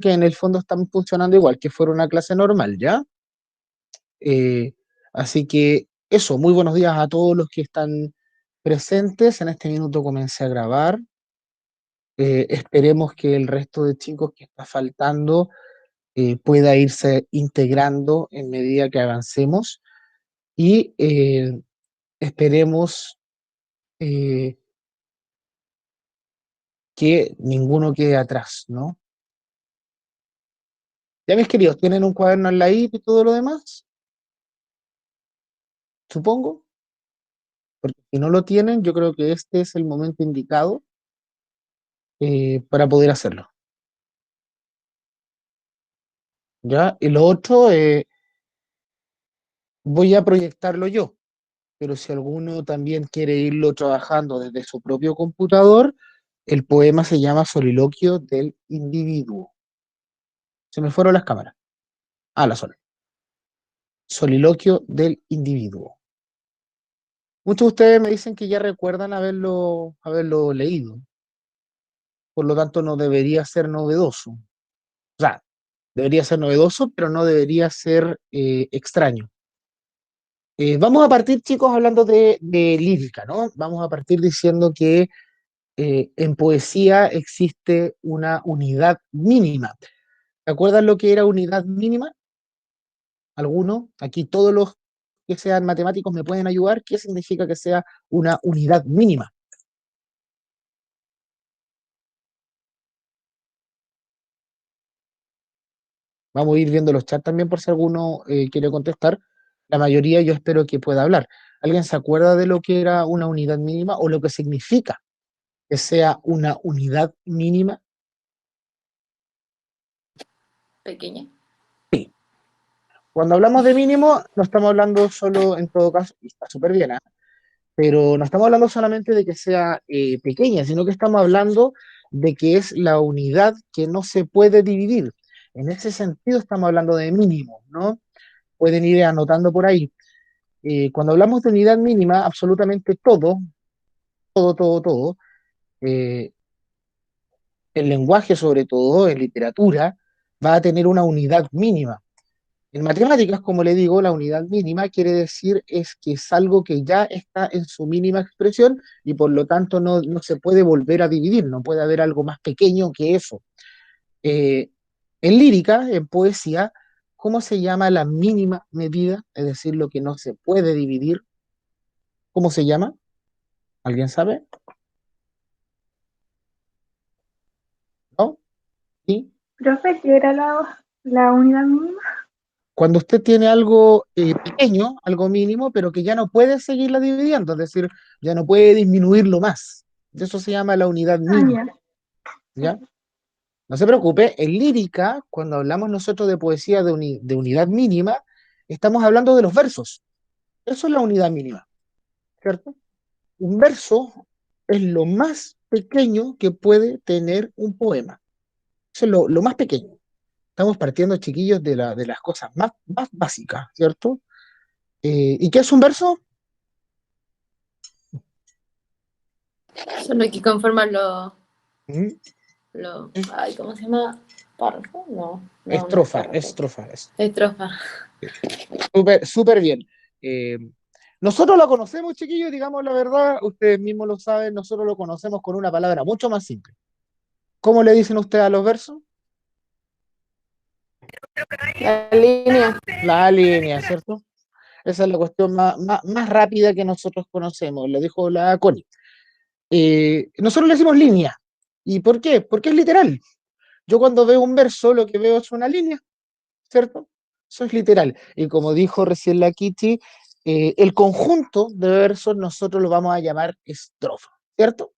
que en el fondo están funcionando igual que fuera una clase normal, ¿ya? Eh, Así que eso, muy buenos días a todos los que están presentes. En este minuto comencé a grabar. Esperemos que el resto de chicos que está faltando pueda irse integrando en medida que avancemos y esperemos eh, que ninguno quede atrás, ¿no? Ya mis queridos, ¿tienen un cuaderno en la IT y todo lo demás? Supongo, porque si no lo tienen, yo creo que este es el momento indicado para poder hacerlo. ¿Ya? Y lo otro, voy a proyectarlo yo, pero si alguno también quiere irlo trabajando desde su propio computador, el poema se llama Soliloquio del Individuo. Se me fueron las cámaras. Ah, la sola. Soliloquio del Individuo. Muchos de ustedes me dicen que ya recuerdan haberlo leído, por lo tanto no debería ser novedoso. O sea, debería ser novedoso, pero no debería ser extraño. Vamos a partir, chicos, hablando de lírica, ¿no? Vamos a partir diciendo que en poesía existe una unidad mínima. ¿Se acuerdan lo que era unidad mínima? ¿Alguno? Aquí todos los que sean matemáticos me pueden ayudar. ¿Qué significa que sea una unidad mínima? Vamos a ir viendo los chats también por si alguno quiere contestar. La mayoría yo espero que pueda hablar. ¿Alguien se acuerda de lo que era una unidad mínima o lo que significa que sea una unidad mínima? Pequeña. Cuando hablamos de mínimo, no estamos hablando solo, en todo caso, y está súper bien, ¿eh? Pero no estamos hablando solamente de que sea pequeña, sino que estamos hablando de que es la unidad que no se puede dividir. En ese sentido estamos hablando de mínimo, ¿no? Pueden ir anotando por ahí. Cuando hablamos de unidad mínima, absolutamente todo, eh, el lenguaje sobre todo, en literatura, va a tener una unidad mínima. En matemáticas, como le digo, la unidad mínima quiere decir es que es algo que ya está en su mínima expresión y por lo tanto no se puede volver a dividir, no puede haber algo más pequeño que eso. Eh, en lírica, en poesía, ¿cómo se llama la mínima medida? Es decir, lo que no se puede dividir. ¿Cómo se llama? ¿Alguien sabe? ¿No? ¿Sí? Profe, ¿qué era la unidad mínima? Cuando usted tiene algo pequeño, algo mínimo, pero que ya no puede seguirla dividiendo, es decir, ya no puede disminuirlo más. Eso se llama la unidad Ah, mínima, ya. ¿ya? No se preocupe, en lírica, cuando hablamos nosotros de poesía de unidad mínima, estamos hablando de los versos. Eso es la unidad mínima, ¿cierto? Un verso es lo más pequeño que puede tener un poema. Eso es lo más pequeño. Estamos partiendo, chiquillos, de las cosas más básicas, ¿cierto? ¿Y qué es un verso? Son los que conforman ¿Mm? ay, ¿cómo se llama? ¿Párrafo? No es Estrofa, párrafo. estrofa. Estrofa. Súper bien. Eh, Nosotros lo conocemos, chiquillos, digamos la verdad, ustedes mismos lo saben, nosotros lo conocemos con una palabra mucho más simple. ¿Cómo le dicen ustedes a los versos? La línea. La línea, ¿cierto? Esa es la cuestión más rápida que nosotros conocemos, lo dijo la Connie. Nosotros le decimos línea. ¿Y por qué? Porque es literal. Yo cuando veo un verso, lo que veo es una línea, ¿cierto? Eso es literal. Y como dijo recién la Kitty, el conjunto de versos nosotros lo vamos a llamar estrofa, ¿cierto?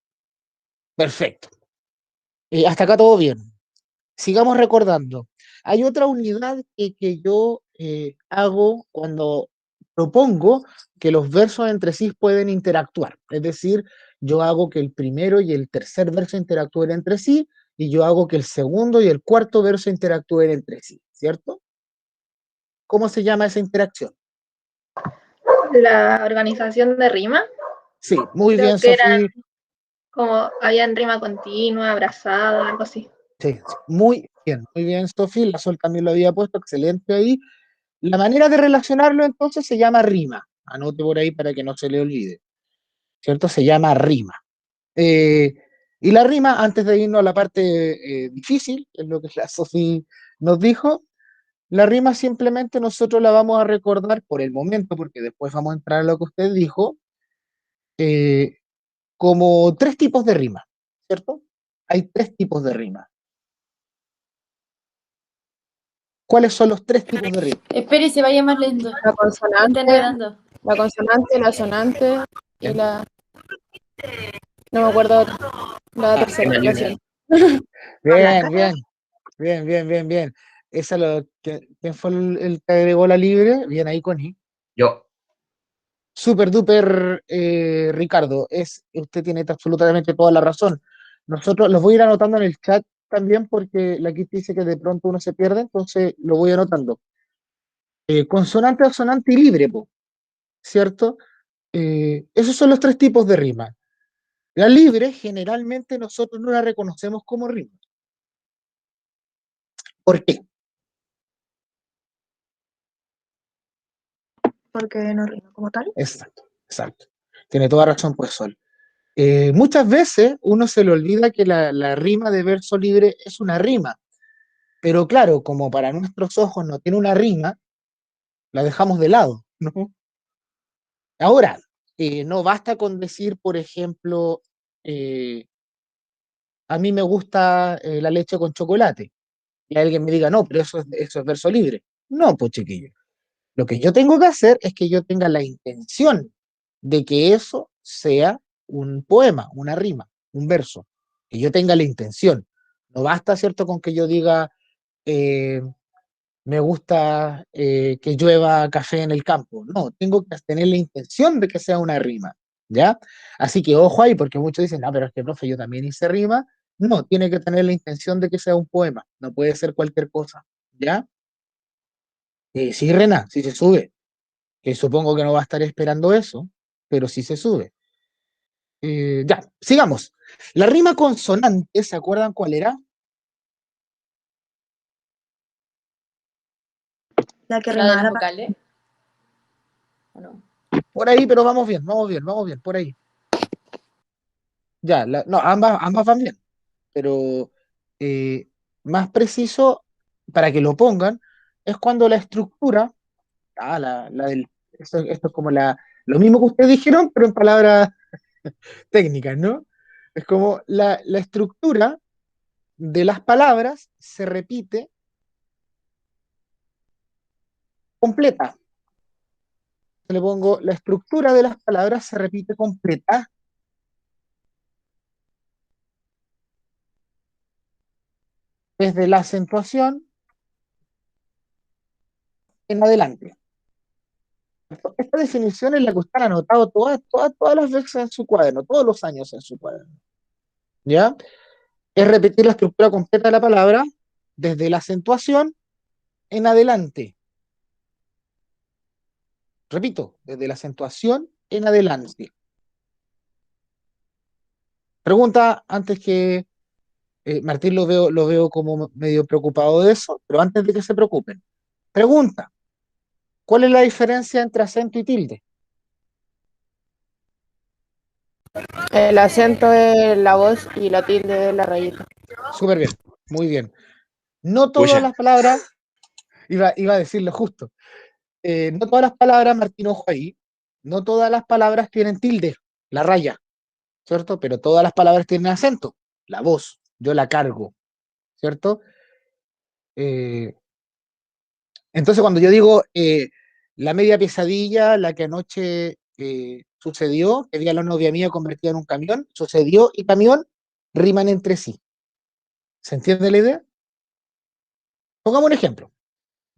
Perfecto. Hasta acá todo bien. Sigamos recordando. Hay otra unidad que yo hago cuando propongo que los versos entre sí pueden interactuar. Es decir, yo hago que el primero y el tercer verso interactúen entre sí y yo hago que el segundo y el cuarto verso interactúen entre sí, ¿cierto? ¿Cómo se llama esa interacción? La organización de rima. Sí, muy Creo bien, que eran Sofía. como, habían rima continua, abrazada, algo así. Sí, muy, Bien, muy bien, Sofi, la Sol también lo había puesto, excelente ahí. La manera de relacionarlo entonces se llama rima. Anote por ahí para que no se le olvide, ¿cierto? Se llama rima. Eh, y la rima, antes de irnos a la parte difícil, que es lo que la Sofi nos dijo, la rima simplemente nosotros la vamos a recordar por el momento, porque después vamos a entrar a lo que usted dijo, eh, como tres tipos de rima, ¿cierto? Hay tres tipos de rima. ¿Cuáles son los tres tipos de rima? Espere y se vaya más lento. La consonante, Está enredando. la sonante y Bien. la... No me acuerdo otra. La tercera, lo siento. Bien, bien, bien, bien, bien, bien. ¿Quién fue el que agregó la libre? Bien ahí, Connie. Yo. Súper duper, Ricardo, usted tiene absolutamente toda la razón. Nosotros los voy a ir anotando en el chat también porque la Kitty dice que de pronto uno se pierde, entonces lo voy anotando. Consonante, asonante y libre, po, ¿cierto? Esos son los tres tipos de rima. La libre generalmente nosotros no la reconocemos como rima. ¿Por qué? Porque no rima como tal. Exacto, exacto. Tiene toda razón, pues, Sol. Muchas veces uno se le olvida que la rima de verso libre es una rima, pero claro, como para nuestros ojos no tiene una rima, la dejamos de lado, ¿no? Ahora, no basta con decir, por ejemplo, eh, a mí me gusta la leche con chocolate, y alguien me diga, no, pero eso es verso libre. No, pues chiquillo. Lo que yo tengo que hacer es que yo tenga la intención de que eso sea un poema, una rima, un verso. Que yo tenga la intención. No basta, ¿cierto?, con que yo diga, eh, me gusta que llueva café en el campo. No, tengo que tener la intención de que sea una rima, ¿ya? Así que ojo ahí, porque muchos dicen, no, pero es que, profe, yo también hice rima. No, tiene que tener la intención de que sea un poema. No puede ser cualquier cosa, ¿ya? Sí, Rena, sí se sube, que supongo que no va a estar esperando eso, pero sí se sube. Ya, sigamos. La rima consonante, ¿se acuerdan cuál era? La que ¿La de rimaba las la vocales? ¿O no? Por ahí, pero vamos bien, vamos bien, vamos bien, por ahí. Ya, no, ambas van bien, pero eh, más preciso, para que lo pongan, es cuando la estructura, esto es como lo mismo que ustedes dijeron, pero en palabras técnicas, ¿no? Es como la estructura de las palabras se repite completa. Le pongo, la estructura de las palabras se repite completa desde la acentuación en adelante. Esta definición es la que usted ha anotado todas las veces en su cuaderno, todos los años en su cuaderno. ¿Ya? Es repetir la estructura completa de la palabra desde la acentuación en adelante. Repito, desde la acentuación en adelante. Pregunta antes que Martín lo veo como medio preocupado de eso, pero antes de que se preocupen. Pregunta, ¿cuál es la diferencia entre acento y tilde? El acento es la voz y la tilde es la rayita. Súper bien, muy bien. No todas Pucha. las palabras, iba a decirlo justo, no todas las palabras, Martín, ojo ahí, no todas las palabras tienen tilde, la raya, ¿cierto? Pero todas las palabras tienen acento, la voz, yo la cargo, ¿cierto? Eh, entonces cuando yo digo la media pesadilla, la que anoche sucedió, que vi a la novia mía convertida en un camión, sucedió y camión riman entre sí. ¿Se entiende la idea? Pongamos un ejemplo.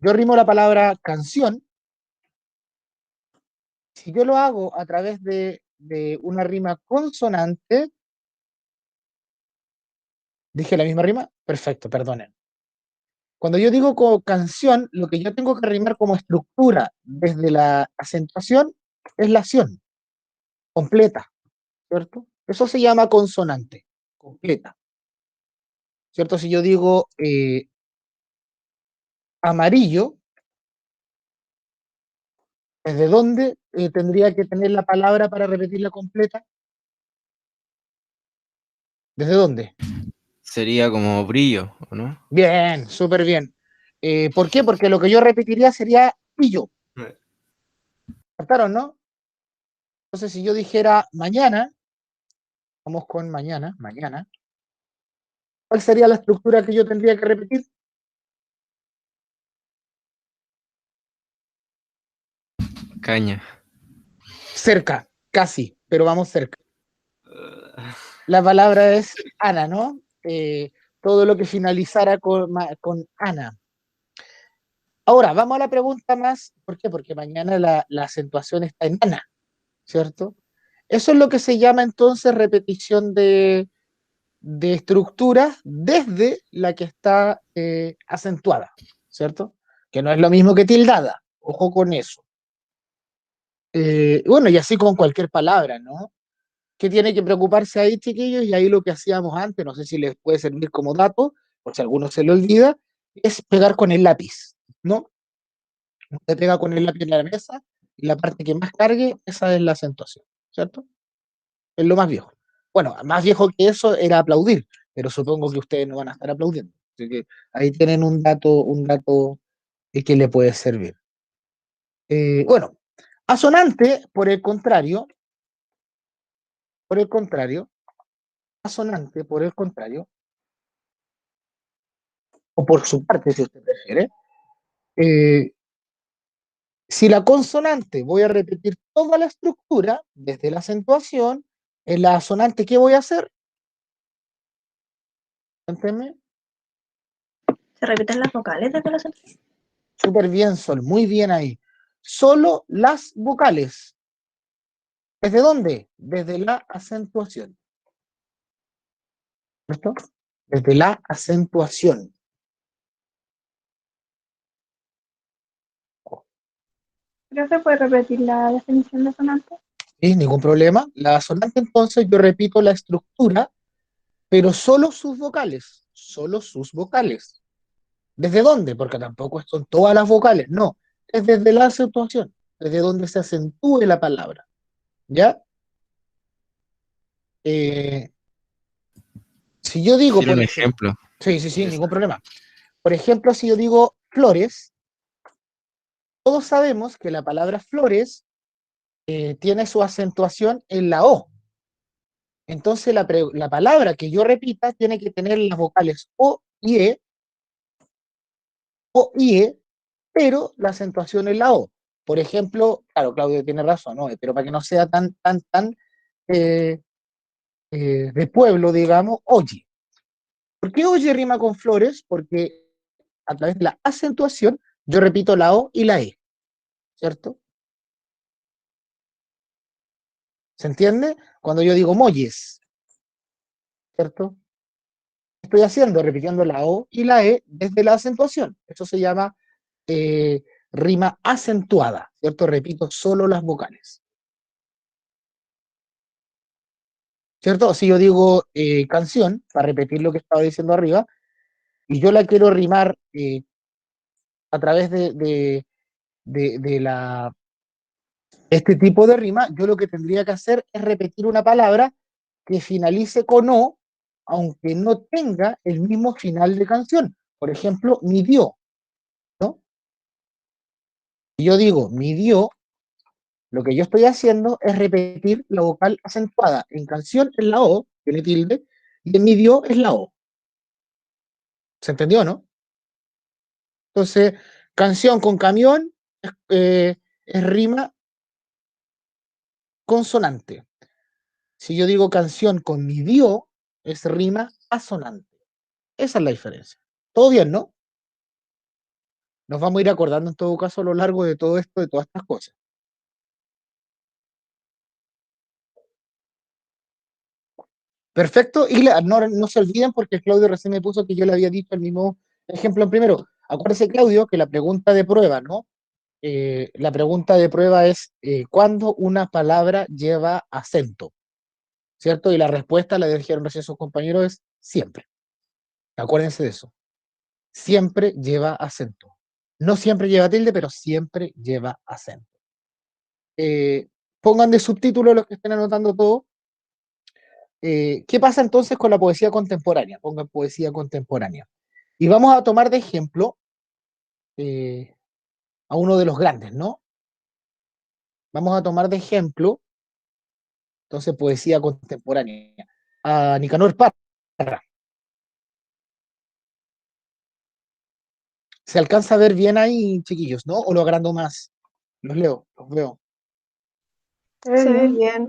Yo rimo la palabra canción. Si yo lo hago a través de una rima consonante, ¿dije la misma rima? Perfecto, perdonen. Cuando yo digo como canción, lo que yo tengo que rimar como estructura desde la acentuación es la acción, completa, ¿cierto? Eso se llama consonante, completa, ¿cierto? Si yo digo amarillo, ¿desde dónde tendría que tener la palabra para repetirla completa? ¿Desde dónde? Sería como brillo, ¿o no? Bien, súper bien. ¿Por qué? Porque lo que yo repetiría sería pillo. ¿Captaron, no? Entonces, si yo dijera mañana, vamos con mañana, mañana, ¿cuál sería la estructura que yo tendría que repetir? Caña. Cerca, casi, pero vamos cerca. La palabra es Ana, ¿no? Todo lo que finalizara con Ana. Ahora, vamos a la pregunta más, ¿por qué? Porque mañana la acentuación está en Ana, ¿cierto? Eso es lo que se llama entonces repetición de estructuras desde la que está acentuada, ¿cierto? Que no es lo mismo que tildada, ojo con eso. Bueno, y así con cualquier palabra, ¿no? ¿Qué tiene que preocuparse ahí, chiquillos? Y ahí lo que hacíamos antes, no sé si les puede servir como dato, por si a alguno se le olvida, es pegar con el lápiz, ¿no? Usted pega con el lápiz en la mesa y la parte que más cargue, esa es la acentuación, ¿cierto? Es lo más viejo. Bueno, más viejo que eso era aplaudir, pero supongo que ustedes no van a estar aplaudiendo. Así que ahí tienen un dato que le puede servir. Bueno, asonante, por el contrario, asonante, por el contrario, o por su parte, si usted prefiere, eh, si la consonante voy a repetir toda la estructura desde la acentuación, en la asonante, ¿qué voy a hacer? Cuéntenme. ¿Se repiten las vocales desde la acentuación? Súper bien, Sol, muy bien ahí. Solo las vocales. ¿Desde dónde? Desde la acentuación. ¿Cierto? Desde la acentuación. Creo que puede repetir la definición de sonante. ¿Sí? Ningún problema. La asonante, entonces, yo repito la estructura, pero solo sus vocales. Solo sus vocales. ¿Desde dónde? Porque tampoco son todas las vocales. No. Es desde la acentuación. Desde donde se acentúe la palabra. ¿Ya? Si yo digo, Quiero por un ejemplo. ejemplo. Sí, ningún problema. Por ejemplo, si yo digo flores, todos sabemos que la palabra flores tiene su acentuación en la O. Entonces la palabra que yo repita tiene que tener las vocales O y E, pero la acentuación en la O. Por ejemplo, claro, Claudio tiene razón, ¿no? Pero para que no sea tan eh, de pueblo, digamos, oye. ¿Por qué oye rima con flores? Porque a través de la acentuación yo repito la O y la E, ¿cierto? ¿Se entiende? Cuando yo digo molles, ¿cierto? Estoy haciendo, repitiendo la O y la E desde la acentuación. Eso se llama eh, rima acentuada, ¿cierto? Repito solo las vocales, ¿cierto? Si yo digo canción, para repetir lo que estaba diciendo arriba, y yo la quiero rimar a través de este tipo de rima, yo lo que tendría que hacer es repetir una palabra que finalice con O, aunque no tenga el mismo final de canción. Por ejemplo, midió, ¿no? Si yo digo midió, lo que yo estoy haciendo es repetir la vocal acentuada. En canción es la O, tiene tilde, y en midió es la O. ¿Se entendió, no? Entonces, canción con camión es rima consonante. Si yo digo canción con midió, es rima asonante. Esa es la diferencia. Todo bien, ¿no? Nos vamos a ir acordando en todo caso a lo largo de todo esto, de todas estas cosas. Perfecto, y no se olviden porque Claudio recién me puso que yo le había dicho el mismo ejemplo en primero. Acuérdese, Claudio, que la pregunta de prueba, ¿no? La pregunta de prueba es ¿cuándo una palabra lleva acento? ¿Cierto? Y la respuesta, la dijeron recién sus compañeros, es siempre. Acuérdense de eso. Siempre lleva acento. No siempre lleva tilde, pero siempre lleva acento. Pongan de subtítulo los que estén anotando todo. ¿Qué pasa entonces con la poesía contemporánea? Pongan poesía contemporánea. Y vamos a tomar de ejemplo a uno de los grandes, ¿no? Vamos a tomar de ejemplo, entonces, poesía contemporánea, a Nicanor Parra. ¿Se alcanza a ver bien ahí, chiquillos, no? ¿O lo agrando más? Los leo, los veo. Se ve Se ve bien. bien.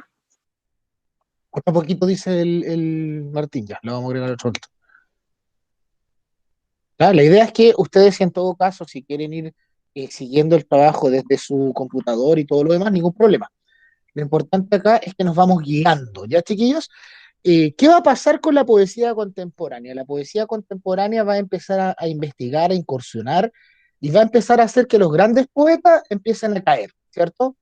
Otro poquito dice el Martín, ya, lo vamos a agregar otro poquito. La idea es que ustedes, en todo caso, si quieren ir siguiendo el trabajo desde su computador y todo lo demás, ningún problema. Lo importante acá es que nos vamos guiando, ¿ya, chiquillos? ¿Qué va a pasar con la poesía contemporánea? La poesía contemporánea va a empezar a investigar, a incursionar, y va a empezar a hacer que los grandes poetas empiecen a caer, ¿cierto?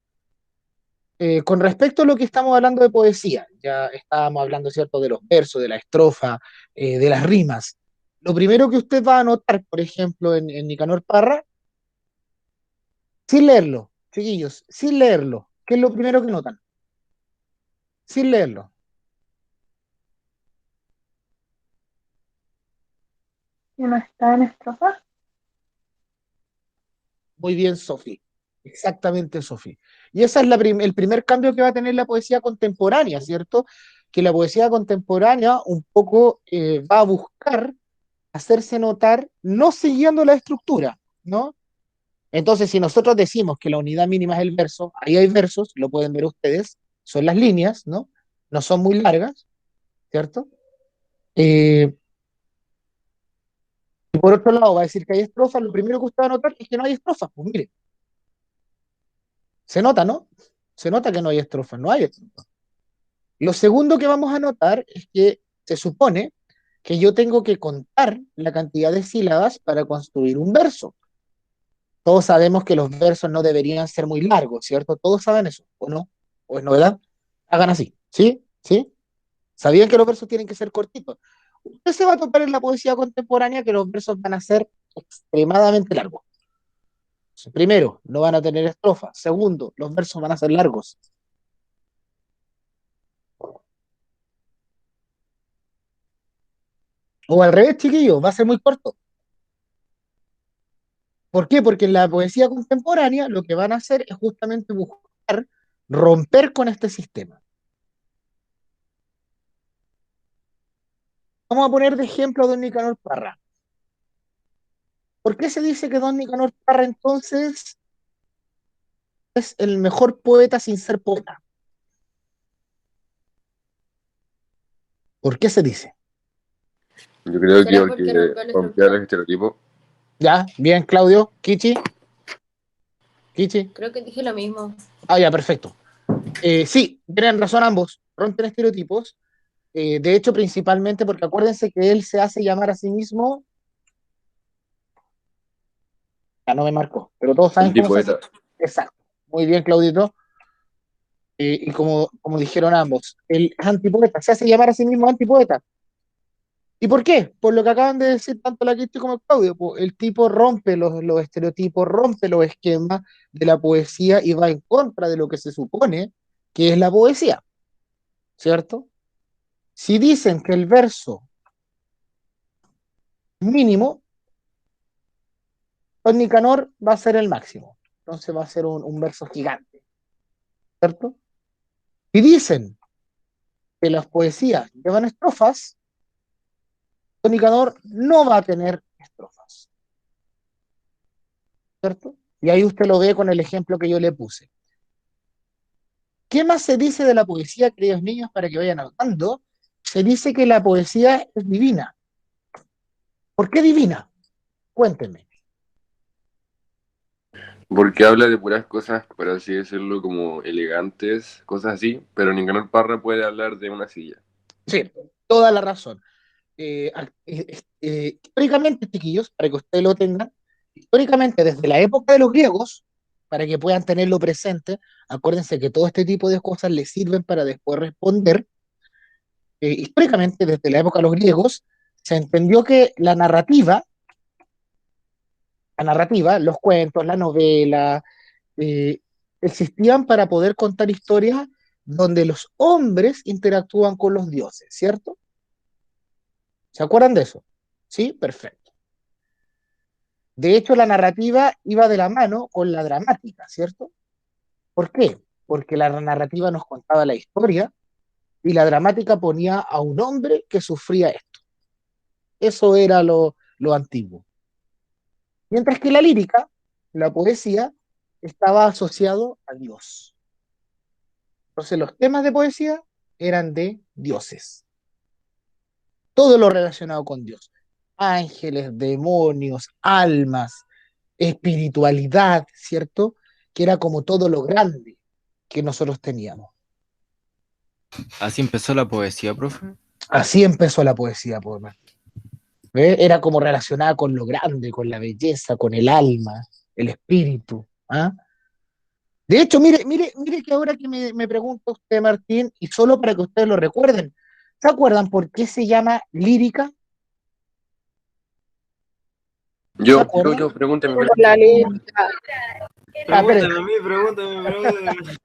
Con respecto a lo que estamos hablando de poesía, ya estábamos hablando, ¿cierto?, de los versos, de la estrofa, de las rimas. Lo primero que usted va a notar, por ejemplo, en Nicanor Parra, sin leerlo, chiquillos, sin leerlo, ¿qué es lo primero que notan? Sin leerlo. Que no está en estrofa. Muy bien, Sofi. Exactamente, Sofi. Y ese es el primer cambio que va a tener la poesía contemporánea, ¿cierto? Que la poesía contemporánea un poco va a buscar hacerse notar no siguiendo la estructura, ¿no? Entonces, si nosotros decimos que la unidad mínima es el verso, ahí hay versos, lo pueden ver ustedes, son las líneas, ¿no? No son muy largas, ¿cierto? Y por otro lado, va a decir que hay estrofas, lo primero que usted va a notar es que no hay estrofas, pues mire, se nota, ¿no? Se nota que no hay estrofas, no hay estrofas. Lo segundo que vamos a notar es que se supone que yo tengo que contar la cantidad de sílabas para construir un verso. Todos sabemos que los versos no deberían ser muy largos, ¿cierto? Todos saben eso, ¿o no? ¿O es novedad? Hagan así, ¿sí? ¿Sí? ¿Sabían que los versos tienen que ser cortitos? Usted se va a topar en la poesía contemporánea que los versos van a ser extremadamente largos. Primero, no van a tener estrofas. Segundo, los versos van a ser largos. O al revés, chiquillos, va a ser muy corto. ¿Por qué? Porque en la poesía contemporánea lo que van a hacer es justamente buscar romper con este sistema. Vamos a poner de ejemplo a don Nicanor Parra. ¿Por qué se dice que don Nicanor Parra entonces es el mejor poeta sin ser poeta? ¿Por qué se dice? Yo creo que ¿Será porque porque rompió la rompía el estructura? estereotipo. Ya, bien, Claudio, Kichi, Kichi. Creo que dije lo mismo. Ah, ya, perfecto. Sí, tienen razón ambos, rompen estereotipos. De hecho, principalmente porque acuérdense que él se hace llamar a sí mismo, ya no me marcó, pero todos saben cómo se hace. Antipoeta. Exacto. Muy bien, Claudito. Y como dijeron ambos, el es antipoeta, se hace llamar a sí mismo antipoeta. ¿Y por qué? Por lo que acaban de decir tanto la Cristi como el Claudio. El tipo rompe los estereotipos, rompe los esquemas de la poesía y va en contra de lo que se supone que es la poesía, ¿cierto? Si dicen que el verso mínimo, Don Nicanor va a ser el máximo. Entonces va a ser un verso gigante, ¿cierto? Si dicen que las poesías llevan estrofas, Don Nicanor no va a tener estrofas, ¿cierto? Y ahí usted lo ve con el ejemplo que yo le puse. ¿Qué más se dice de la poesía, queridos niños, para que vayan anotando? Se dice que la poesía es divina. ¿Por qué divina? Cuéntenme. Porque habla de puras cosas, por así decirlo, como elegantes, cosas así, pero Nicanor Parra puede hablar de una silla. Sí, toda la razón. Históricamente, chiquillos, para que ustedes lo tengan, históricamente desde la época de los griegos, para que puedan tenerlo presente, acuérdense que todo este tipo de cosas les sirven para después responder. Históricamente, desde la época de los griegos, se entendió que la narrativa, La narrativa, los cuentos, la novela, eh, existían para poder contar historias donde los hombres interactúan con los dioses, ¿cierto? ¿Se acuerdan de eso? Sí, perfecto. De hecho, la narrativa iba de la mano con la dramática, ¿cierto? ¿Por qué? Porque la narrativa nos contaba la historia y la dramática ponía a un hombre que sufría esto. Eso era lo antiguo. Mientras que la lírica, la poesía, estaba asociado a Dios. Entonces los temas de poesía eran de dioses. Todo lo relacionado con Dios. Ángeles, demonios, almas, espiritualidad, ¿cierto? Que era como todo lo grande que nosotros teníamos. Así empezó la poesía, profe. Así empezó la poesía, por más. ¿Ve? Era como relacionada con lo grande, con la belleza, con el alma, el espíritu. ¿Ah? De hecho, mire que ahora que me pregunta usted, Martín, y solo para que ustedes lo recuerden, ¿se acuerdan por qué se llama lírica? ¿Se acuerdan? Pregúntame. Por la lírica. Pregúntame a mí, pregúntame.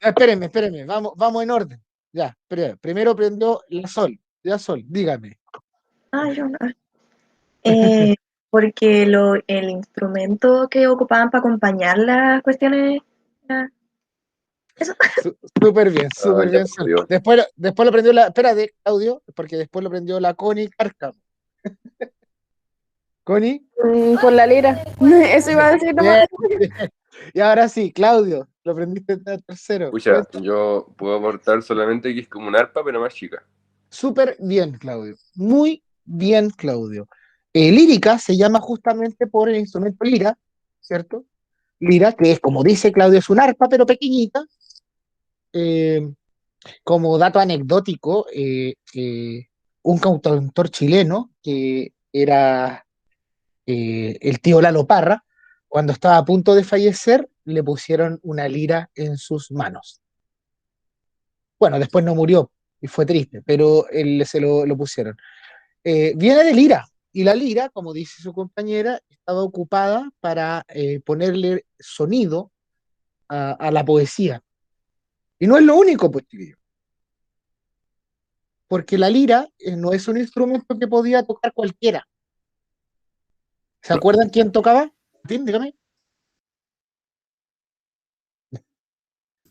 Espérenme, vamos en orden. Ya, primero prendió la Sol. Ya, Sol, dígame. Yo no. Porque el instrumento que ocupaban para acompañar las cuestiones. Eso. Súper bien, Ya, Sol. obvio. Después lo prendió espérate, audio, porque después lo prendió la Connie Cárcamo. Connie. Por la lira. Eso iba a decir nomás. Bien. Y ahora sí, Claudio, lo prendiste tercero. Pucha, yo puedo aportar solamente que es como un arpa, pero más chica. Súper bien, Claudio. Muy bien, Claudio. Lírica se llama justamente por el instrumento lira, ¿cierto? Lira, que es, como dice Claudio, es un arpa, pero pequeñita. Como dato anecdótico, un cantautor chileno, que era el tío Lalo Parra, cuando estaba a punto de fallecer, le pusieron una lira en sus manos. Bueno, después no murió y fue triste, pero él se lo pusieron. Viene de lira, y la lira, como dice su compañera, estaba ocupada para ponerle sonido a la poesía. Y no es lo único, pues, chiquillos, porque la lira no es un instrumento que podía tocar cualquiera. ¿Se acuerdan quién tocaba? Dígame.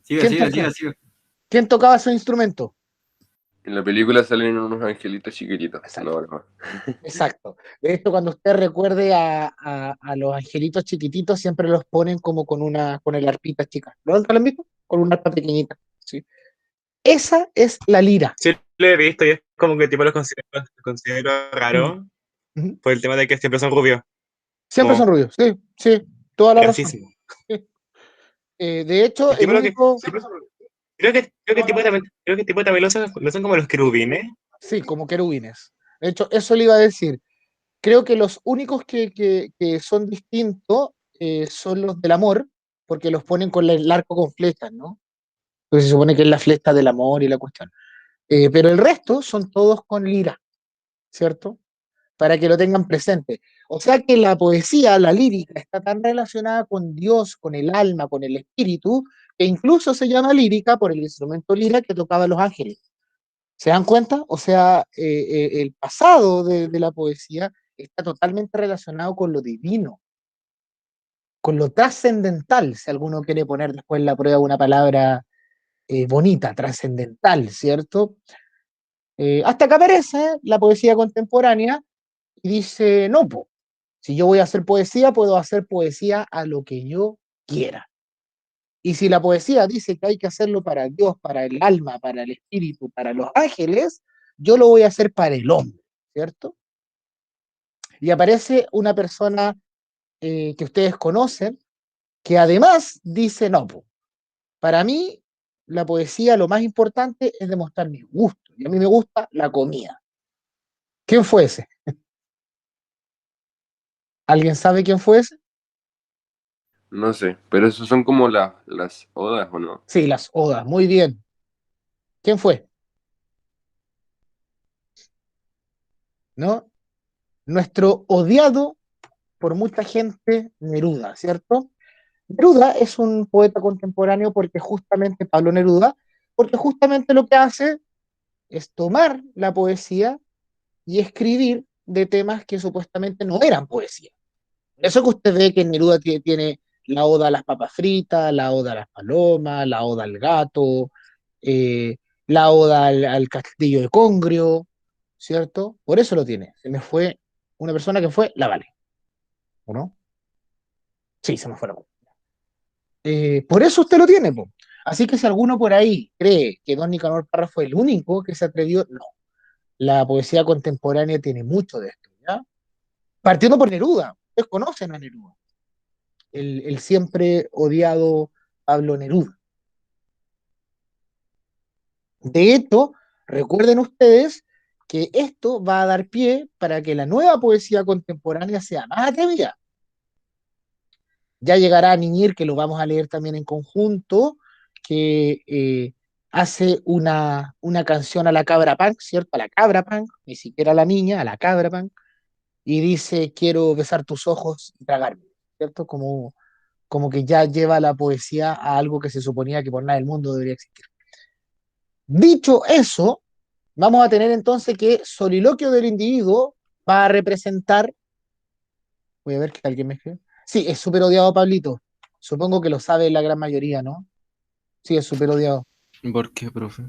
¿Quién tocaba ese instrumento? En la película salen unos angelitos chiquititos. Exacto. No. Exacto. De hecho, cuando usted recuerde a los angelitos chiquititos, siempre los ponen como con el arpita chica. ¿Lo han visto? Con una arpa pequeñita. ¿Sí? Esa es la lira. Sí, lo he visto y es como que tipo los considero raro por el tema de que siempre son rubios. Siempre son rubios, sí, toda la razón. De hecho, el único... Creo que tipo también lo usan como los querubines. Sí, como querubines. De hecho, eso le iba a decir. Creo que los únicos que son distintos son los del amor, porque los ponen con el arco con flechas, ¿no? Entonces se supone que es la flecha del amor y la cuestión. Pero el resto son todos con lira, ¿cierto? Para que lo tengan presente. O sea que la poesía, la lírica, está tan relacionada con Dios, con el alma, con el espíritu, que incluso se llama lírica por el instrumento lira que tocaban los ángeles. ¿Se dan cuenta? O sea, el pasado de la poesía está totalmente relacionado con lo divino, con lo trascendental, si alguno quiere poner después en la prueba una palabra bonita, trascendental, ¿cierto? Hasta que aparece la poesía contemporánea y dice, no, po, si yo voy a hacer poesía, puedo hacer poesía a lo que yo quiera. Y si la poesía dice que hay que hacerlo para Dios, para el alma, para el espíritu, para los ángeles, yo lo voy a hacer para el hombre, ¿cierto? Y aparece una persona que ustedes conocen, que además dice, no, po, para mí la poesía lo más importante es demostrar mi gusto, y a mí me gusta la comida. ¿Quién fue ese? ¿Alguien sabe quién fue ese? No sé, pero esos son como las odas, ¿o no? Sí, las odas, muy bien. ¿Quién fue? ¿No? Nuestro odiado por mucha gente Neruda, ¿cierto? Neruda es un poeta contemporáneo porque justamente, Pablo Neruda, porque justamente lo que hace es tomar la poesía y escribir de temas que supuestamente no eran poesía. Eso que usted ve que Neruda tiene la oda a las papas fritas, la oda a las palomas, la oda al gato, eh, la oda al castillo de Congrio, ¿cierto? Por eso lo tiene. Se me fue una persona que fue la Vale, ¿o no? Sí, se me fue la Vale. Por eso usted lo tiene, po. Así que si alguno por ahí cree que Don Nicanor Parra fue el único que se atrevió, no. La poesía contemporánea tiene mucho de esto, ¿ya? Partiendo por Neruda. Ustedes conocen a Neruda. El siempre odiado Pablo Neruda. De hecho, recuerden ustedes que esto va a dar pie para que la nueva poesía contemporánea sea más atrevida. Ya llegará Niñir, que lo vamos a leer también en conjunto, que hace una canción a la cabra punk, ¿cierto? A la cabra punk, ni siquiera a la niña, a la cabra punk, y dice, quiero besar tus ojos y tragarme, ¿cierto? Como que ya lleva la poesía a algo que se suponía que por nada del mundo debería existir. Dicho eso, vamos a tener entonces que Soliloquio del Individuo va a representar, voy a ver que alguien me escribe. Sí, es súper odiado Pablito. Supongo que lo sabe la gran mayoría, ¿no? Sí, es súper odiado. ¿Por qué, profe?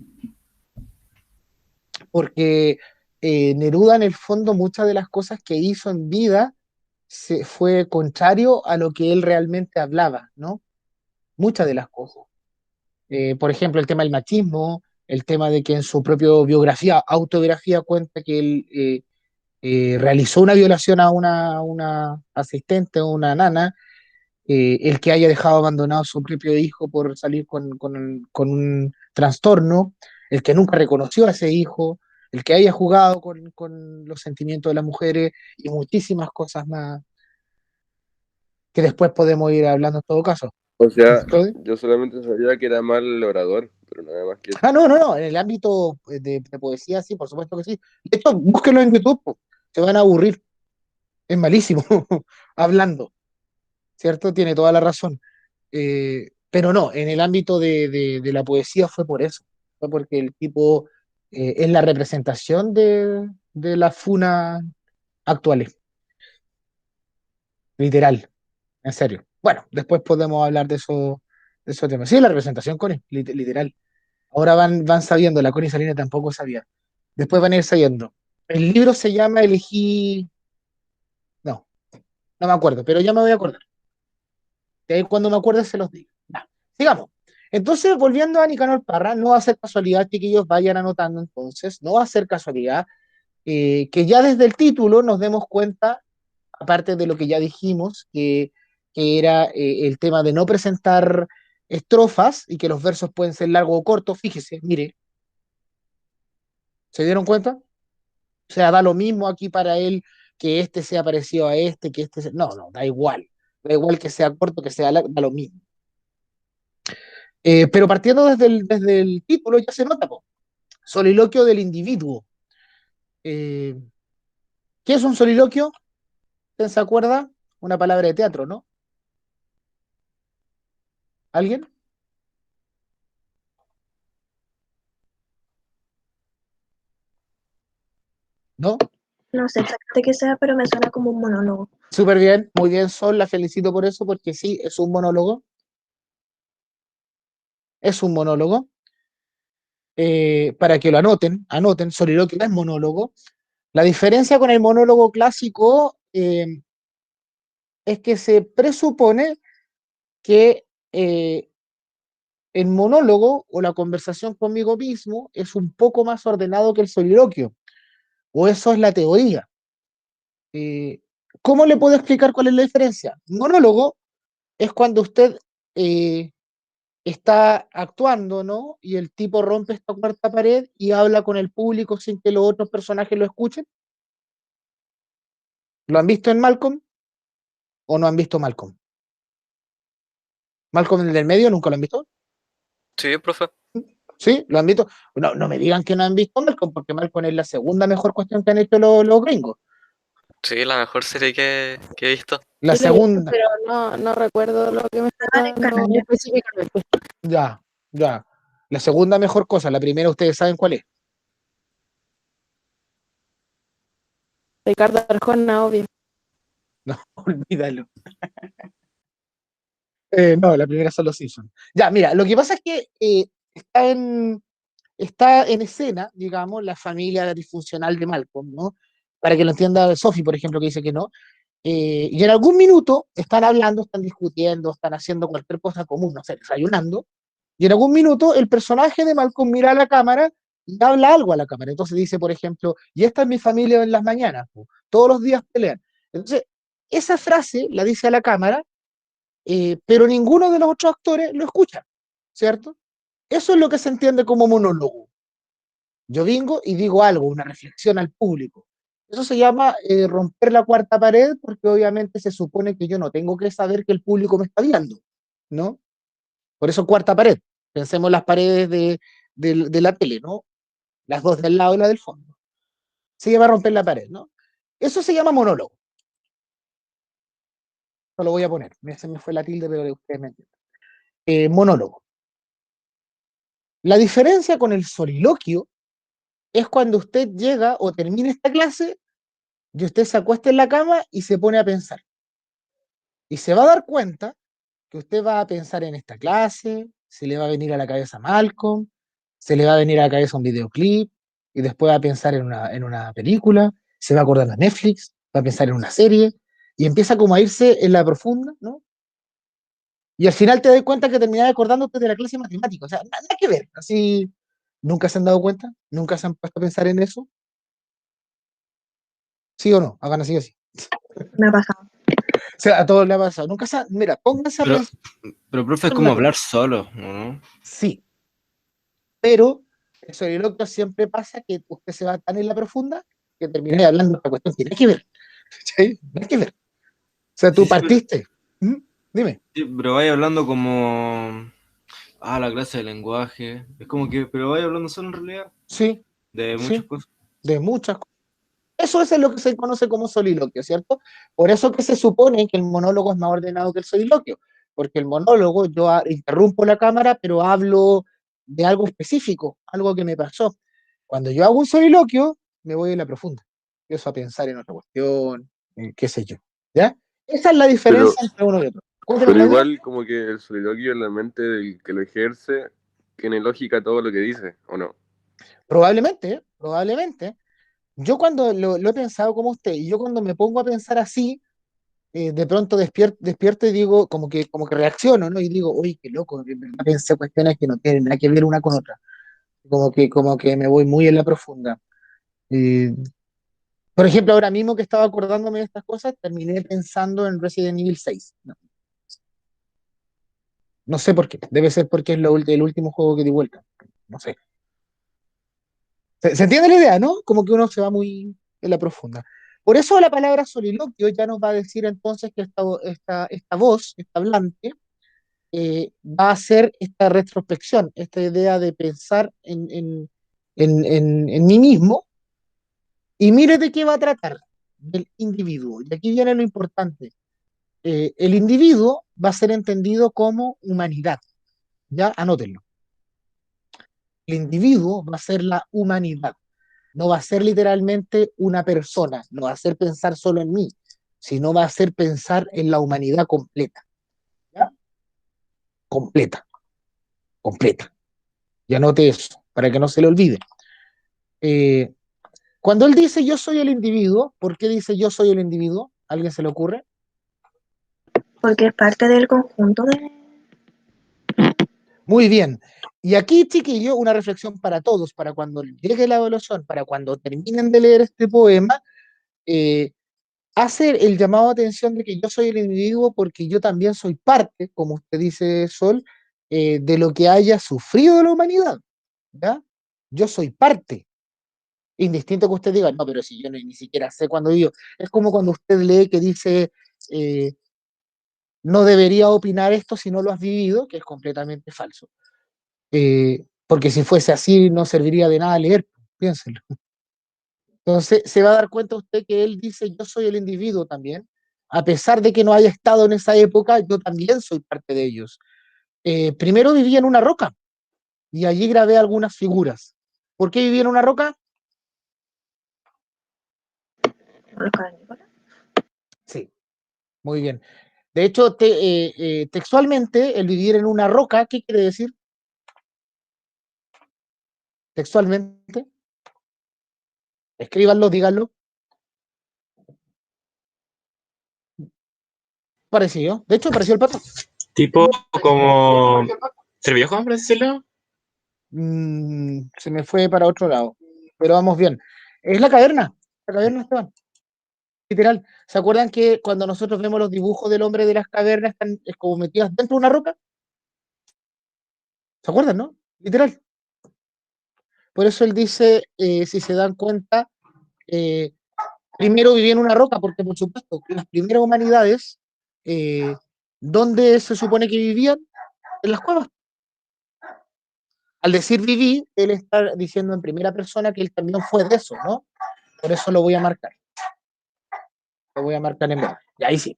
Porque Neruda, en el fondo, muchas de las cosas que hizo en vida se fue contrario a lo que él realmente hablaba, ¿no? Muchas de las cosas. Por ejemplo, el tema del machismo, el tema de que en su propia biografía, autobiografía, cuenta que él realizó una violación a una asistente, una nana, el que haya dejado abandonado a su propio hijo por salir con un trastorno, el que nunca reconoció a ese hijo, el que haya jugado con los sentimientos de las mujeres y muchísimas cosas más que después podemos ir hablando en todo caso. O sea, ¿Claudio? yo solamente sabía que era mal orador, pero nada más que eso. Ah, no, no, no, en el ámbito de poesía sí, por supuesto que sí. De hecho, búsquenlo en YouTube, po. Se van a aburrir, es malísimo hablando, ¿cierto? Tiene toda la razón. Pero no, en el ámbito de la poesía fue por eso, fue porque el tipo es la representación de las funas actuales, literal, en serio. Bueno, después podemos hablar de esos temas. Sí, la representación, Connie, literal. Ahora van sabiendo, la Connie Salinas tampoco sabía. Después van a ir sabiendo. El libro se llama Elegí. No, no me acuerdo, pero ya me voy a acordar. De ahí cuando me acuerde se los digo. Ya, sigamos. Entonces, volviendo a Nicanor Parra, no va a ser casualidad, chiquillos, vayan anotando entonces, no va a ser casualidad que ya desde el título nos demos cuenta, aparte de lo que ya dijimos, que era el tema de no presentar estrofas y que los versos pueden ser largos o cortos. Fíjese, mire, ¿se dieron cuenta? O sea, da lo mismo aquí para él que este sea parecido a este, que este sea... No, no, da igual. Da igual que sea corto, que sea largo, da lo mismo. Pero partiendo desde el título ya se nota, po. Soliloquio del individuo. Eh, ¿Qué es un soliloquio? ¿Usted se acuerda? Una palabra de teatro, ¿no? ¿Alguien? ¿No? No sé exactamente qué sea, pero me suena como un monólogo. Súper bien, muy bien, Sol, la felicito por eso, porque sí, es un monólogo. Es un monólogo. Para que lo anoten, soliloquio no es monólogo. La diferencia con el monólogo clásico es que se presupone que el monólogo o la conversación conmigo mismo es un poco más ordenado que el soliloquio, o eso es la teoría. Eh, ¿Cómo le puedo explicar cuál es la diferencia? Monólogo es cuando usted eh, está actuando, ¿no? Y el tipo rompe esta cuarta pared y habla con el público sin que los otros personajes lo escuchen. ¿Lo han visto en Malcolm o no han visto Malcolm? Malcolm, el del medio, ¿nunca lo han visto? Sí, profe. ¿Sí? ¿Lo han visto? No, no me digan que no han visto Malcolm, porque Malcolm es la segunda mejor cuestión que han hecho los gringos. Sí, la mejor serie que he visto. La Sí, lo he visto, segunda, pero no recuerdo lo que me está Vale, dando Canalla. específicamente. ya, ya. La segunda mejor cosa, la primera ustedes saben cuál es. Ricardo Arjona, obvio. No, olvídalo. No, la primera son los Simpsons. Ya, mira, lo que pasa es que está en escena, digamos, la familia disfuncional de Malcolm, ¿no? Para que lo entienda Sophie, por ejemplo, que dice que no. Y en algún minuto están hablando, están discutiendo, están haciendo cualquier cosa común, no sé, desayunando, y en algún minuto el personaje de Malcolm mira a la cámara y habla algo a la cámara. Entonces dice, por ejemplo, y esta es mi familia en las mañanas, po, todos los días pelean. Entonces, esa frase la dice a la cámara, pero ninguno de los otros actores lo escucha, ¿cierto? Eso es lo que se entiende como monólogo. Yo vengo y digo algo, una reflexión al público. Eso se llama romper la cuarta pared, porque obviamente se supone que yo no tengo que saber que el público me está viendo, ¿no? Por eso cuarta pared. Pensemos las paredes de la tele, ¿no? Las dos del lado y la del fondo. Se llama romper la pared, ¿no? Eso se llama monólogo. No lo voy a poner. Se me fue la tilde, pero ustedes me entienden. Monólogo. La diferencia con el soliloquio es cuando usted llega o termina esta clase y usted se acuesta en la cama y se pone a pensar. Y se va a dar cuenta que usted va a pensar en esta clase, se le va a venir a la cabeza Malcolm, se le va a venir a la cabeza un videoclip, y después va a pensar en una película, se va a acordar de Netflix, va a pensar en una serie, y empieza como a irse en la profunda, ¿no? Y al final te das cuenta que terminás acordándote de la clase de matemáticas. O sea, nada que ver. Así, ¿nunca se han dado cuenta? ¿Nunca se han puesto a pensar en eso? ¿Sí o no? Hagan así o así. Me ha pasado. O sea, a todos les ha pasado. Nunca se han... Mira, pónganse a Pero, pensar. pero profe, es como hablar solo, ¿no? Sí, pero el soliloquio siempre pasa que usted se va tan en la profunda que termina hablando de otra cuestión que nada que ver. ¿Sí? Nada que ver. O sea, tú Sí, sí, partiste. ¿Mm? Dime. sí, pero vaya hablando como... Ah, la clase de lenguaje. Es como que, pero vaya hablando solo en realidad, Sí, de muchas sí, cosas. de muchas cosas. Eso es lo que se conoce como soliloquio, ¿cierto? Por eso que se supone que el monólogo es más ordenado que el soliloquio, porque el monólogo yo interrumpo la cámara, pero hablo de algo específico, algo que me pasó. Cuando yo hago un soliloquio, me voy en la profunda. Empiezo a pensar en otra cuestión, qué sé yo. ¿Ya? Esa es la Pero, diferencia entre uno y otro. ¿Cómo te pero llamas, Diego? igual como que el soliloquio en la mente del que lo ejerce tiene lógica todo lo que dice, ¿o no? Probablemente, probablemente. Yo cuando lo he pensado como usted, y yo cuando me pongo a pensar así, de pronto despierto y digo, como que reacciono, ¿no? Y digo, uy, qué loco, en verdad pensé cuestiones que no tienen nada que ver una con otra. Como que me voy muy en la profunda. Eh, por ejemplo, ahora mismo que estaba acordándome de estas cosas, terminé pensando en Resident Evil 6. No, no sé por qué. Debe ser porque es el último juego que di vuelta. No sé. ¿Se entiende la idea, no? Como que uno se va muy en la profunda. Por eso la palabra soliloquio ya nos va a decir entonces que esta voz, esta hablante, va a hacer esta retrospección, esta idea de pensar en mí mismo, y mire de qué va a tratar, del individuo. Y aquí viene lo importante. El individuo va a ser entendido como humanidad, ¿ya? Anótenlo. El individuo va a ser la humanidad, no va a ser literalmente una persona, no va a ser pensar solo en mí, sino va a ser pensar en la humanidad completa, ¿ya? Completa, completa. Y anote eso, para que no se le olvide. Eh, Cuando él dice yo soy el individuo, ¿por qué dice yo soy el individuo? ¿A alguien se le ocurre? Porque es parte del conjunto de... Muy bien. Y aquí, chiquillo, una reflexión para todos, para cuando llegue la evaluación, para cuando terminen de leer este poema, eh, hacer el llamado de atención de que yo soy el individuo porque yo también soy parte, como usted dice, Sol, de lo que haya sufrido la humanidad, ¿ya? Yo soy parte. Indistinto que usted diga, no, pero si yo ni siquiera sé cuándo vivo. Es como cuando usted lee que dice, eh, no debería opinar esto si no lo has vivido, que es completamente falso. Porque si fuese así, no serviría de nada leer, piénsenlo. Entonces se va a dar cuenta usted que él dice, yo soy el individuo también, a pesar de que no haya estado en esa época, yo también soy parte de ellos. Primero vivía en una roca y allí grabé algunas figuras. ¿Por qué vivía en una roca? Los cavernícolas. Sí, muy bien. De hecho, textualmente, el vivir en una roca, ¿qué quiere decir? Textualmente. Escríbanlo, díganlo. Parecido. De hecho, pareció el pato. Tipo como ser viejo, por decirlo. Se me fue para otro lado. Pero vamos bien. Es la caverna, Esteban. Literal. ¿Se acuerdan que cuando nosotros vemos los dibujos del hombre de las cavernas están como metidas dentro de una roca? ¿Se acuerdan, no? Literal. Por eso él dice, si se dan cuenta, primero vivía en una roca, porque por supuesto, las primeras humanidades, ¿dónde se supone que vivían? En las cuevas. Al decir viví, él está diciendo en primera persona que él también fue de eso, ¿no? Por eso lo voy a marcar. Lo voy a marcar en verde. Y ahí sí.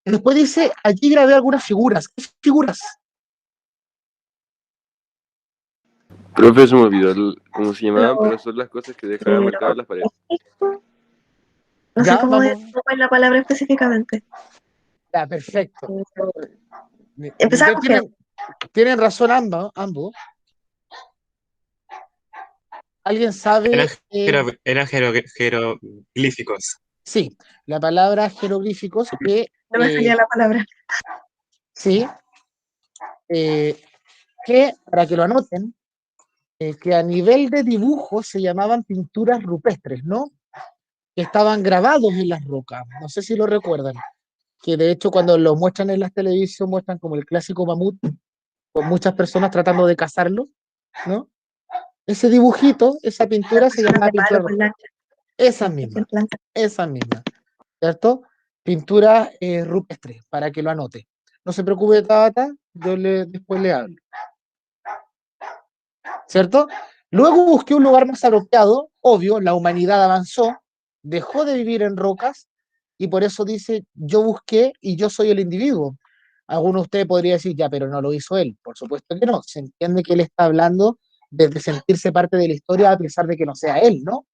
Después dice, allí grabé algunas figuras. ¿Qué figuras? Profe, se me olvidó cómo se llamaban, Pero- pero son las cosas que dejaba marcadas en las paredes. No sé Ya, cómo vamos. es la palabra específicamente. Ya, perfecto. Empezamos bien. Tienen razón ambos. ¿Alguien sabe? Eran jeroglíficos. Sí, la palabra jeroglíficos que No me salía la palabra. sí, que para que lo anoten, que a nivel de dibujo se llamaban pinturas rupestres, ¿no? Que estaban grabados en las rocas. No sé si lo recuerdan. Que de hecho cuando lo muestran en las televisión muestran como el clásico mamut con muchas personas tratando de cazarlo, ¿no? Ese dibujito, esa pintura se Personas llamaba de palo pintura con rupestre. lancha. Esa misma, ¿cierto? Pintura rupestre, para que lo anote. No se preocupe, Tabata, después le hablo. ¿Cierto? Luego busqué un lugar más apropiado, obvio, la humanidad avanzó, dejó de vivir en rocas y por eso dice, yo busqué y yo soy el individuo. Alguno de ustedes podría decir, ya, pero no lo hizo él. Por supuesto que no. Se entiende que él está hablando desde sentirse parte de la historia a pesar de que no sea él, ¿no?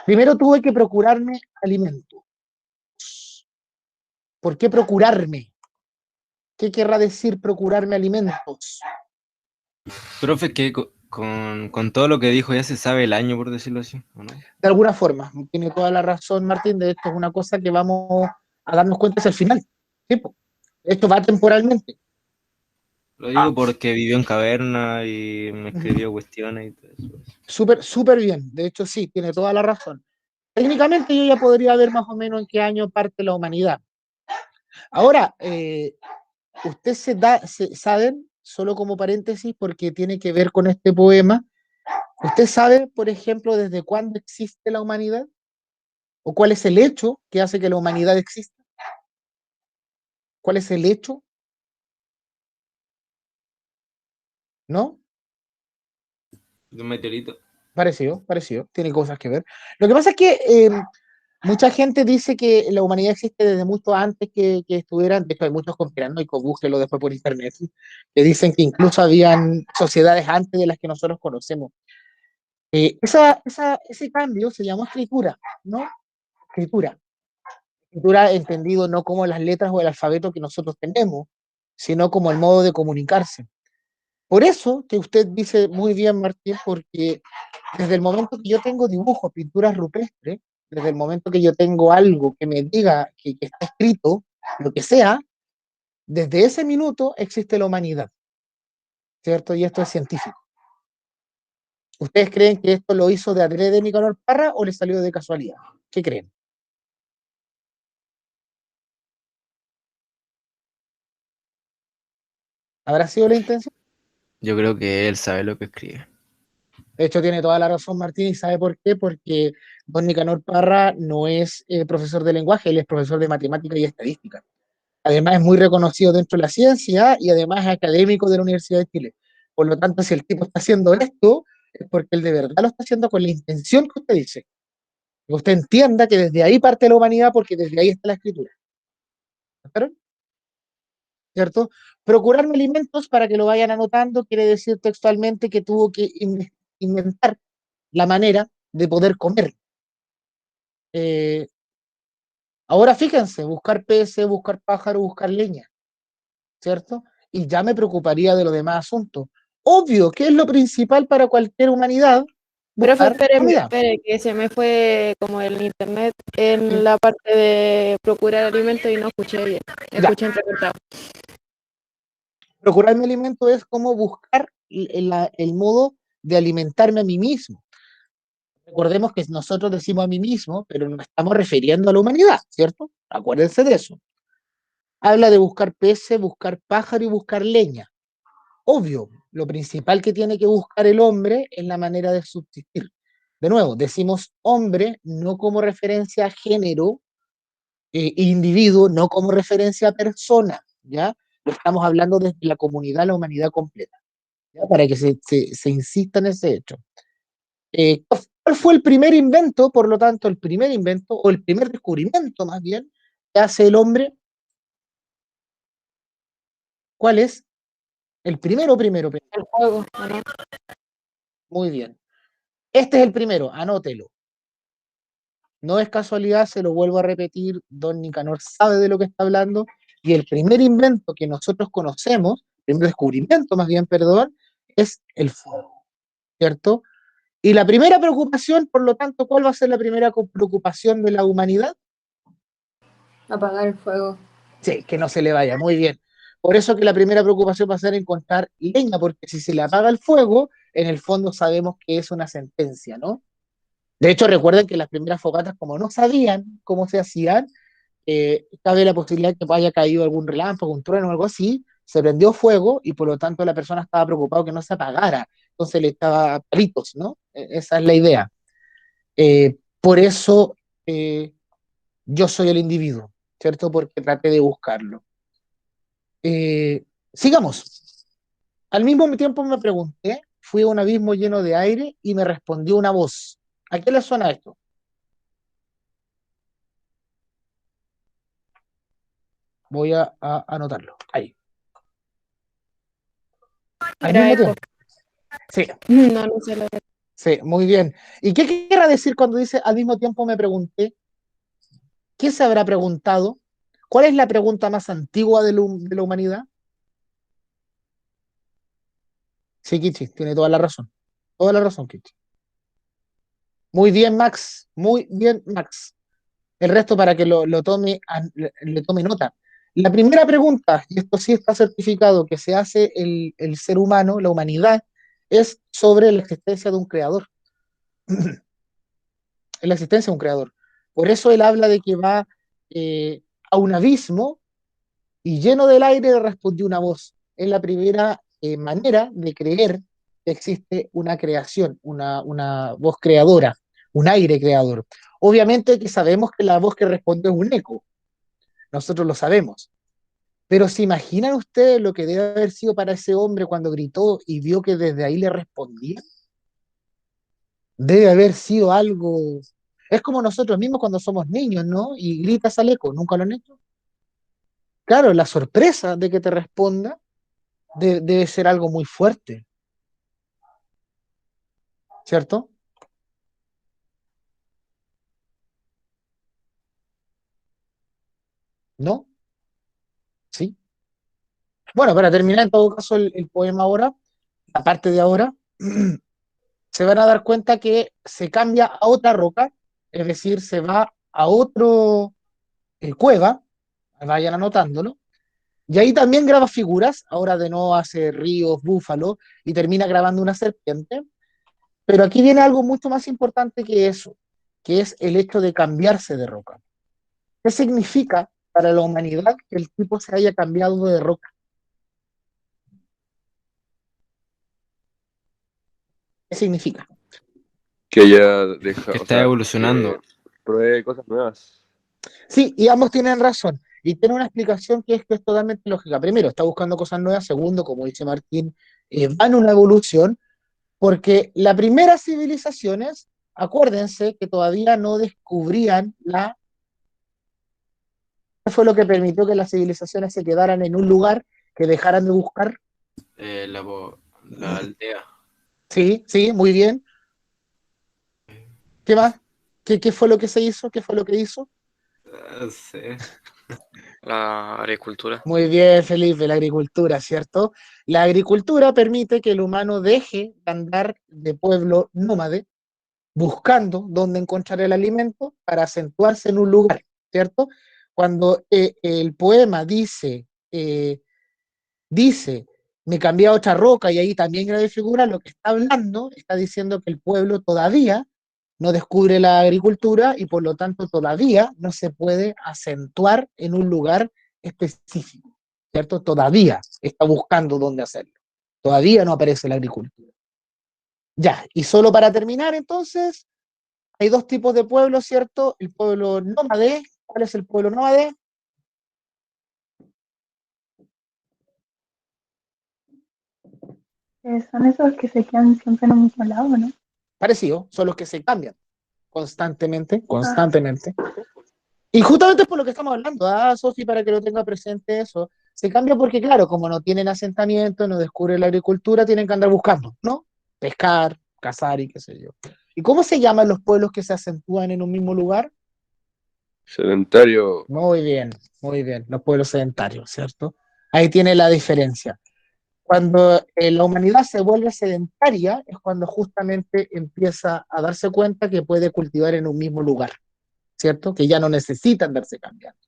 Primero tuve que procurarme alimento. ¿Por qué procurarme? ¿Qué querrá decir procurarme alimentos? Profe, que con todo lo que dijo ya se sabe el año, por decirlo así, ¿o no? De alguna forma, tiene toda la razón Martín, de esto es una cosa que vamos a darnos cuenta hacia el final. ¿Sí? Esto va temporalmente. Lo digo porque vivió en caverna y me escribió cuestiones y todo eso. Súper bien, de hecho sí, tiene toda la razón. Técnicamente yo ya podría ver más o menos en qué año parte la humanidad. Ahora, ustedes saben, solo como paréntesis, porque tiene que ver con este poema, ¿usted sabe, por ejemplo, desde cuándo existe la humanidad? ¿O cuál es el hecho que hace que la humanidad exista? ¿Cuál es el hecho? ¿No? De un meteorito. Parecido, tiene cosas que ver. Lo que pasa es que mucha gente dice que la humanidad existe desde mucho antes que estuvieran, de hecho hay muchos conspiranoicos, búsquelo después por internet, que dicen que incluso habían sociedades antes de las que nosotros conocemos. Ese cambio se llamó escritura, ¿no? Escritura. Escritura entendido no como las letras o el alfabeto que nosotros tenemos, sino como el modo de comunicarse. Por eso que usted dice muy bien, Martín, porque desde el momento que yo tengo dibujos, pinturas rupestres, desde el momento que yo tengo algo que me diga que está escrito, lo que sea, desde ese minuto existe la humanidad, ¿cierto? Y esto es científico. ¿Ustedes creen que esto lo hizo de adrede Nicanor Parra o le salió de casualidad? ¿Qué creen? ¿Habrá sido la intención? Yo creo que él sabe lo que escribe. De hecho, tiene toda la razón Martín, ¿y sabe por qué? Porque don Nicanor Parra no es profesor de lenguaje, él es profesor de matemática y estadística. Además, es muy reconocido dentro de la ciencia y además es académico de la Universidad de Chile. Por lo tanto, si el tipo está haciendo esto, es porque él de verdad lo está haciendo con la intención que usted dice. Que usted entienda que desde ahí parte la humanidad, porque desde ahí está la escritura. ¿Vieron? ¿Cierto? Procurarme alimentos, para que lo vayan anotando, quiere decir textualmente que tuvo que inventar la manera de poder comer. Ahora fíjense, buscar peces, buscar pájaros, buscar leña, ¿cierto? Y ya me preocuparía de los demás asuntos. Obvio, que es lo principal para cualquier humanidad, Profe, buscar comida. espere, que se me fue como el internet en la parte de procurar alimentos y no escuché bien. Escuché entrecortado. Procurarme alimento es como buscar el modo de alimentarme a mí mismo. Recordemos que nosotros decimos a mí mismo, pero nos estamos refiriendo a la humanidad, ¿cierto? Acuérdense de eso. Habla de buscar peces, buscar pájaro y buscar leña. Obvio, lo principal que tiene que buscar el hombre es la manera de subsistir. De nuevo, decimos hombre no como referencia a género, individuo, no como referencia a persona, ¿ya? Lo estamos hablando desde la comunidad, la humanidad completa, ¿ya? Para que se insista en ese hecho. ¿Cuál fue el primer invento, por lo tanto, el primer invento, o el primer descubrimiento más bien, que hace el hombre? ¿Cuál es? El primero. El juego, ¿no? Muy bien. Este es el primero, anótelo. No es casualidad, se lo vuelvo a repetir, don Nicanor sabe de lo que está hablando, y el primer invento que nosotros conocemos, el primer descubrimiento más bien, perdón, es el fuego, ¿cierto? Y la primera preocupación, por lo tanto, ¿cuál va a ser la primera preocupación de la humanidad? Apagar el fuego. Sí, que no se le vaya, muy bien. Por eso que la primera preocupación va a ser encontrar leña, porque si se le apaga el fuego, en el fondo sabemos que es una sentencia, ¿no? De hecho, recuerden que las primeras fogatas, como no sabían cómo se hacían, cabe la posibilidad que haya caído algún relámpago, un trueno o algo así, se prendió fuego y por lo tanto la persona estaba preocupada que no se apagara, entonces le estaba palitos, ¿no? Esa es la idea. Por eso yo soy el individuo, ¿cierto? Porque traté de buscarlo. Sigamos. Al mismo tiempo me pregunté, fui a un abismo lleno de aire y me respondió una voz. ¿A qué le suena esto? Voy a anotarlo. Ahí. Al Era mismo eco. tiempo. Sí, No sé lo que. sí, muy bien. ¿Y qué querrá decir cuando dice al mismo tiempo me pregunté? ¿Qué se habrá preguntado? ¿Cuál es la pregunta más antigua de la humanidad? Sí, Kichi, tiene toda la razón. Toda la razón, Kichi. Muy bien, Max. Muy bien, Max. El resto para que lo tome, le tome nota. La primera pregunta, y esto sí está certificado, que se hace el ser humano, la humanidad, es sobre la existencia de un creador. Es la existencia de un creador. Por eso él habla de que va a un abismo y lleno del aire le respondió una voz. Es la primera manera de creer que existe una creación, una voz creadora, un aire creador. Obviamente que sabemos que la voz que responde es un eco, nosotros lo sabemos. Pero ¿se imaginan ustedes lo que debe haber sido para ese hombre cuando gritó y vio que desde ahí le respondía? Debe haber sido algo... Es como nosotros mismos cuando somos niños, ¿no? Y gritas al eco, ¿nunca lo han hecho? Claro, la sorpresa de que te responda debe ser algo muy fuerte, ¿cierto? ¿No? Sí. Bueno, para terminar en todo caso el poema ahora, la parte de ahora, se van a dar cuenta que se cambia a otra roca, es decir, se va a otro cueva, vayan anotándolo, y ahí también graba figuras, ahora de nuevo hace ríos, búfalos, y termina grabando una serpiente, pero aquí viene algo mucho más importante que eso, que es el hecho de cambiarse de roca. ¿Qué significa para la humanidad que el tipo se haya cambiado de roca? ¿Qué significa? Que ella deja, Que o está sea, evolucionando. que pruebe cosas nuevas. Sí, y ambos tienen razón. Y tiene una explicación que es totalmente lógica. Primero, está buscando cosas nuevas. Segundo, como dice Martín, va en una evolución. Porque las primeras civilizaciones, acuérdense que todavía no descubrían ¿qué fue lo que permitió que las civilizaciones se quedaran en un lugar, que dejaran de buscar? La aldea. Sí, sí, muy bien. ¿Qué más? ¿Qué fue lo que se hizo? ¿Qué fue lo que hizo? Sí. La agricultura. Muy bien, Felipe, la agricultura, ¿cierto? La agricultura permite que el humano deje de andar de pueblo nómade, buscando dónde encontrar el alimento para acentuarse en un lugar, ¿cierto? Cuando el poema dice, me cambié a otra roca y ahí también grave figura, lo que está hablando, está diciendo que el pueblo todavía no descubre la agricultura y por lo tanto todavía no se puede acentuar en un lugar específico, ¿cierto? Todavía está buscando dónde hacerlo. Todavía no aparece la agricultura. Ya, y solo para terminar entonces, hay dos tipos de pueblos, ¿cierto? El pueblo nómade. ¿Cuál es el pueblo nómade? Son esos que se quedan siempre en un mismo lado, ¿no? Parecido, son los que se cambian constantemente. Y justamente por lo que estamos hablando, Sofi, para que lo tenga presente eso, se cambia porque, claro, como no tienen asentamiento, no descubren la agricultura, tienen que andar buscando, ¿no? Pescar, cazar y qué sé yo. ¿Y cómo se llaman los pueblos que se acentúan en un mismo lugar? Sedentario. Muy bien, los pueblos sedentarios, ¿cierto? Ahí tiene la diferencia. Cuando la humanidad se vuelve sedentaria es cuando justamente empieza a darse cuenta que puede cultivar en un mismo lugar, ¿cierto? Que ya no necesitan darse cambiando.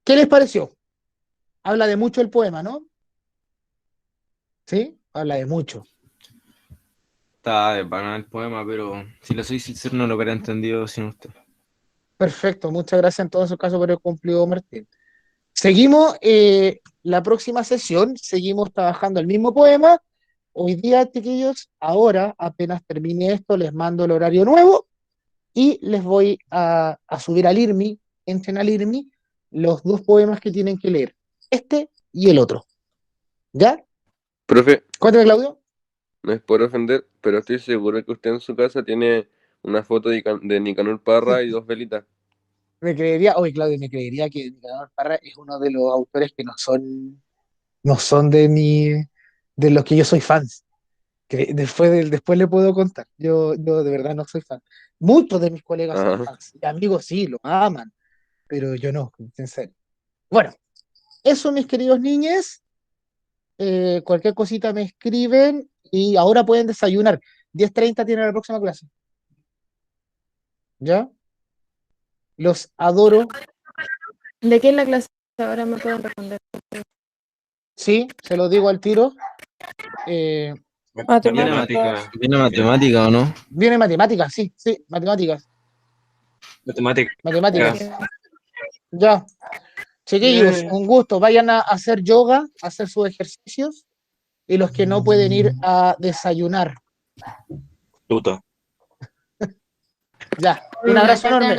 ¿Qué les pareció? Habla de mucho el poema, ¿no? ¿Sí? Habla de mucho. Está de pana el poema, pero si le soy sincero no lo hubiera entendido sin usted. Perfecto, muchas gracias en todo su caso por el cumplido, Martín. Seguimos la próxima sesión, seguimos trabajando el mismo poema. Hoy día, chiquillos, ahora apenas termine esto, les mando el horario nuevo y les voy a subir al IRMI, entren al IRMI, los dos poemas que tienen que leer, este y el otro. ¿Ya? Profe, Cuéntame, Claudio. no es por ofender, pero estoy seguro que usted en su casa tiene una foto de Nicanor Parra y dos velitas. Oye, Claudio, me creería que Nicanor Parra es uno de los autores que no son de los que yo soy fan. Que después le puedo contar. Yo de verdad no soy fan. Muchos de mis colegas son Ajá. fans. Y amigos sí, lo aman, pero yo no, en serio. Bueno, eso, mis queridos niños. Cualquier cosita me escriben y ahora pueden desayunar. 10:30 tiene la próxima clase. ¿Ya? Los adoro. ¿De qué es la clase? Ahora me pueden responder. Sí, se lo digo al tiro. Matemáticas. ¿Viene matemática o no? Viene matemáticas, sí, matemáticas. Matemáticas. Ya. Chiquillos, un gusto. Vayan a hacer yoga, a hacer sus ejercicios. Y los que no pueden ir a desayunar. Luto. Ya. Un abrazo enorme.